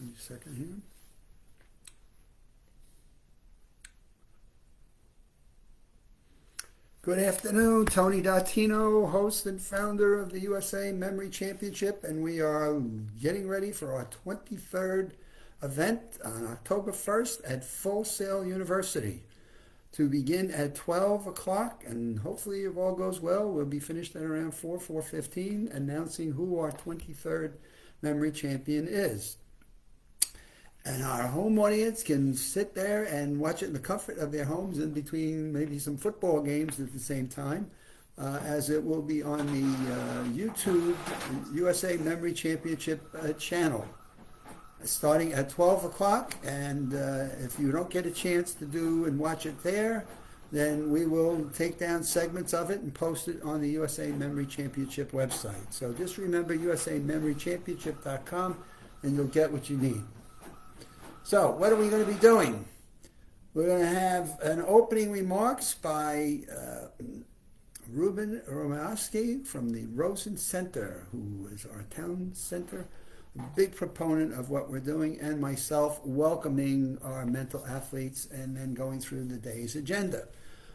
Give me a second here. Good afternoon, Tony Dattino, host and founder of the USA Memory Championship, and we are getting ready for our 23rd event on October 1st at Full Sail University to begin at 12 o'clock, and hopefully if all goes well, we'll be finished at around 4:15, announcing who our 23rd memory champion is. And our home audience can sit there and watch it in the comfort of their homes in between maybe some football games at the same time, as it will be on the YouTube USA Memory Championship channel, starting at 12 o'clock. And if you don't get a chance to do and watch it there, then we will take down segments of it and post it on the USA Memory Championship website. So just remember USAMemoryChampionship.com and you'll get what you need. So, what are we going to be doing? We're going to have an opening remarks by Ruben Romanowski from the Rosen Center, who is our town center, a big proponent of what we're doing, and myself welcoming our mental athletes and then going through the day's agenda.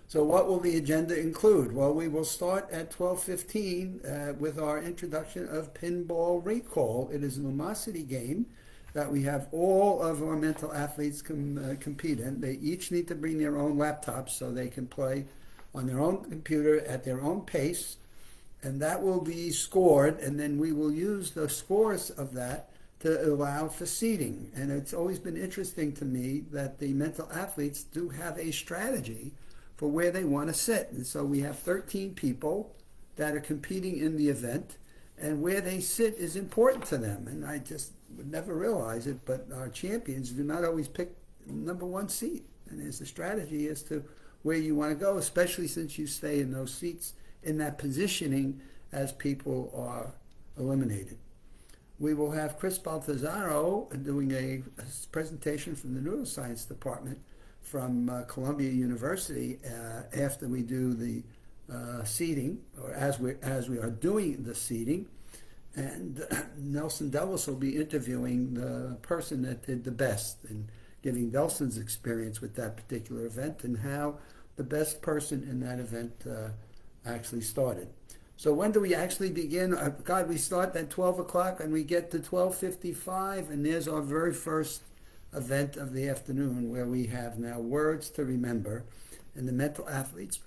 So what will the agenda include? Well, we will start at 12:15 with our introduction of Pinball Recall. It is a Lumosity game that we have all of our mental athletes compete in. They each need to bring their own laptops so they can play on their own computer at their own pace, and that will be scored, and then we will use the scores of that to allow for seating. And it's always been interesting to me that the mental athletes do have a strategy for where they want to sit. And so we have 13 people that are competing in the event, and where they sit is important to them. And I just would never realize it, but our champions do not always pick number one seat. And there's a strategy as to where you want to go, especially since you stay in those seats in that positioning as people are eliminated. We will have Chris Baltazaro doing a presentation from the neuroscience department from Columbia University after we do the seating, or as we are doing the seating. And Nelson Dellis will be interviewing the person that did the best and giving Nelson's experience with that particular event and how the best person in that event actually started. So when do we actually begin? We start at 12 o'clock and we get to 12:55, and there's our very first event of the afternoon, where we have now words to remember, and the mental athletes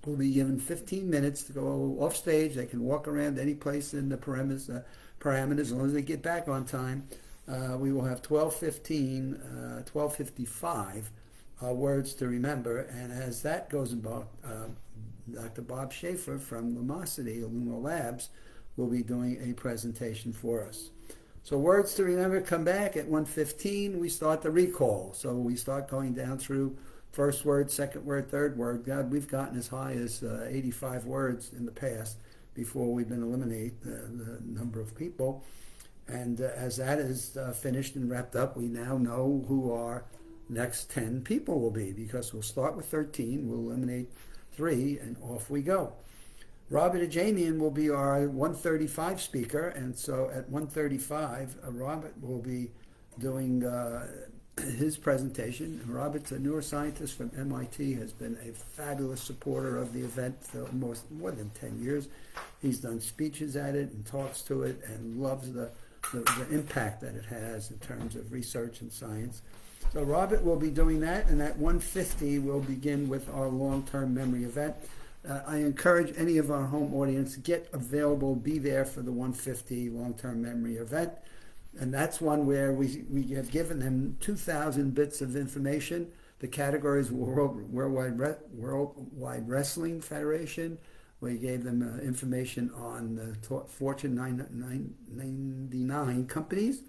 will be given 15 minutes to go off stage. They can walk around any place in the parameters as long as they get back on time. We will have 12:55 words to remember, and as that goes about, Dr. Bob Schaefer from Lumosity, Lumo Labs, will be doing a presentation for us. So words to remember come back at 1:15. We start the recall. So we start going down through first word, second word, third word. God, we've gotten as high as 85 words in the past before we've been eliminated the number of people. And as that is finished and wrapped up, we now know who our next 10 people will be, because we'll start with 13, we'll eliminate 3, and off we go. Robert Ajamian will be our 135 speaker, and so at 135, Robert will be doing his presentation. Robert's a neuroscientist from MIT, has been a fabulous supporter of the event for more than 10 years. He's done speeches at it and talks to it and loves the impact that it has in terms of research and science. So Robert will be doing that, and at 1:50 we'll begin with our long-term memory event. I encourage any of our home audience to get available, be there for the 1:50 long-term memory event. And that's one where we have given them 2,000 bits of information. The categories were Worldwide Wrestling Federation. We gave them information on the Fortune 99 companies.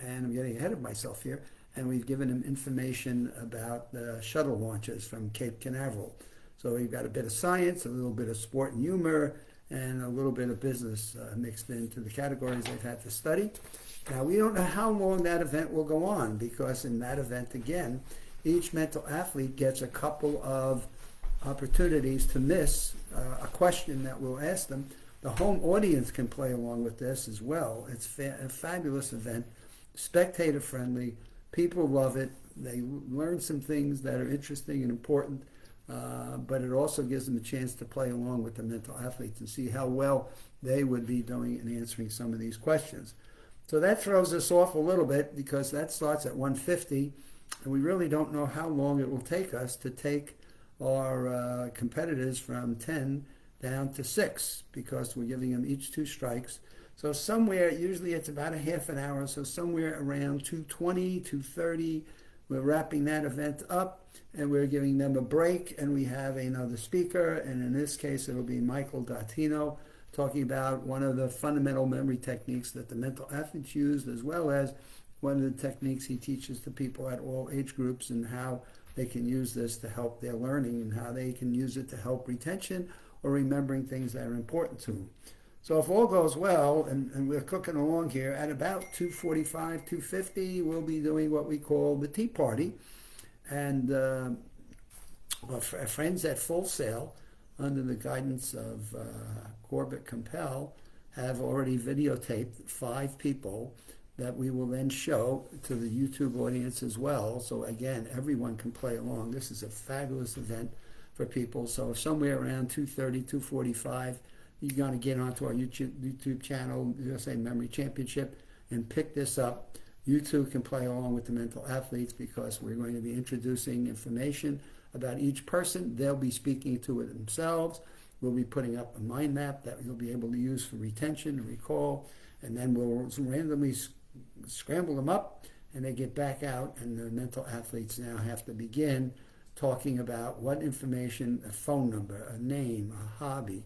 And I'm getting ahead of myself here. And we've given them information about the shuttle launches from Cape Canaveral. So we've got a bit of science, a little bit of sport and humor, and a little bit of business mixed into the categories they've had to study. Now, we don't know how long that event will go on, because in that event, again, each mental athlete gets a couple of opportunities to miss a question that we'll ask them. The home audience can play along with this as well. It's a fabulous event, spectator friendly. People love it. They learn some things that are interesting and important, but it also gives them a chance to play along with the mental athletes and see how well they would be doing in answering some of these questions. So that throws us off a little bit because that starts at 1:50, and we really don't know how long it will take us to take our competitors from 10 down to 6 because we're giving them each 2 strikes. So somewhere, usually it's about a half an hour, so somewhere around 2:20, 2:30, we're wrapping that event up and we're giving them a break, and we have another speaker, and in this case it'll be Michael Dattino talking about one of the fundamental memory techniques that the mental athletes use, as well as one of the techniques he teaches to people at all age groups and how they can use this to help their learning and how they can use it to help retention or remembering things that are important to them. So if all goes well, and we're cooking along here, at about 2:45, 2:50, we'll be doing what we call the tea party. And our friends at Full Sail, under the guidance of Corbett Compel, have already videotaped 5 people that we will then show to the YouTube audience as well. So again, everyone can play along. This is a fabulous event for people. So somewhere around 2:30, 2:45, you're going to get onto our YouTube channel, USA Memory Championship, and pick this up. You too can play along with the mental athletes because we're going to be introducing information about each person. They'll be speaking to it themselves. We'll be putting up a mind map that you'll be able to use for retention and recall, and then we'll randomly scramble them up, and they get back out, and the mental athletes now have to begin talking about what information, a phone number, a name, a hobby,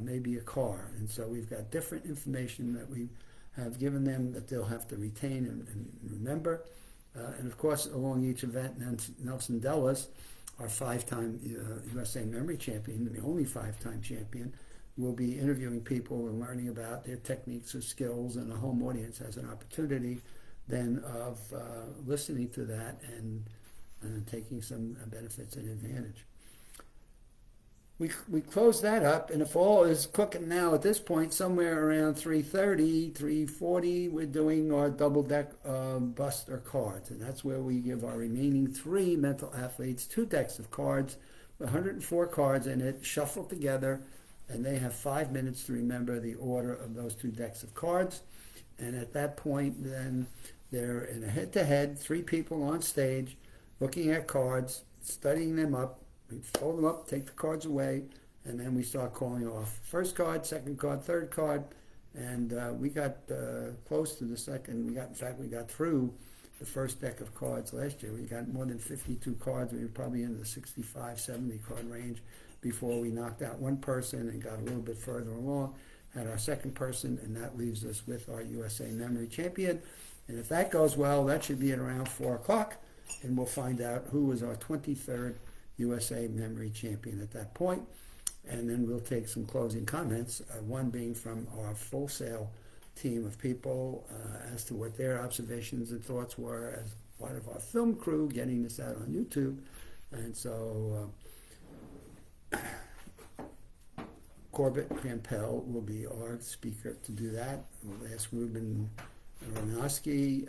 maybe a car. And so we've got different information that we have given them that they'll have to retain and remember. And of course, along each event, Nelson Dellis, our 5-time USA Memory Champion, the only 5-time champion, will be interviewing people and learning about their techniques or skills, and the home audience has an opportunity then of listening to that and taking some benefits and advantage. We close that up, and if all is cooking now at this point, somewhere around 3:30, 3:40, we're doing our double deck Buster cards, and that's where we give our remaining 3 mental athletes 2 decks of cards, 104 cards in it, shuffled together, and they have 5 minutes to remember the order of those 2 decks of cards. And at that point, then they're in a head-to-head, 3 people on stage, looking at cards, studying them up. We fold them up, take the cards away, and then we start calling off first card, second card, third card, and we got close to the second. We got through the first deck of cards last year. We got more than 52 cards. We were probably in the 65, 70 card range before we knocked out one person and got a little bit further along, had our second person, and that leaves us with our USA Memory Champion. And if that goes well, that should be at around 4 o'clock, and we'll find out who is our 23rd USA Memory Champion at that point. And then we'll take some closing comments, one being from our Full Sail team of people as to what their observations and thoughts were as part of our film crew getting this out on YouTube. And so Corbett Campbell will be our speaker to do that. We'll ask Ruben Romanowski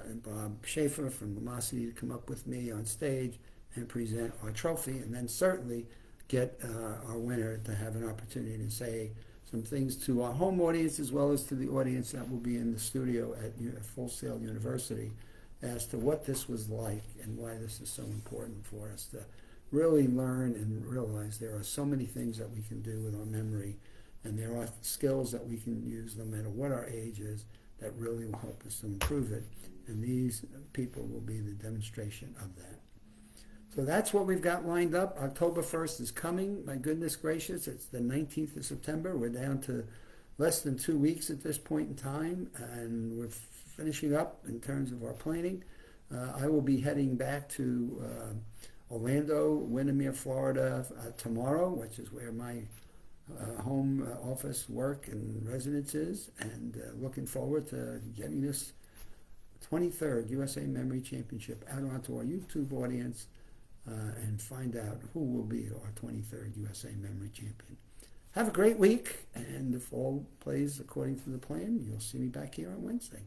and Bob Schaefer from Lumosity to come up with me on stage and present our trophy, and then certainly get our winner to have an opportunity to say some things to our home audience as well as to the audience that will be in the studio at Full Sail University as to what this was like and why this is so important for us to really learn and realize there are so many things that we can do with our memory, and there are skills that we can use no matter what our age is that really will help us to improve it, and these people will be the demonstration of that. So that's what we've got lined up. October 1st is coming. My goodness gracious, it's the 19th of September. We're down to less than 2 weeks at this point in time, and we're finishing up in terms of our planning. I will be heading back to Orlando, Windermere, Florida tomorrow, which is where my home office work and residence is, and looking forward to getting this 23rd USA Memory Championship out onto our YouTube audience and find out who will be our 23rd USA Memory Champion. Have a great week, and if all plays according to the plan, you'll see me back here on Wednesday.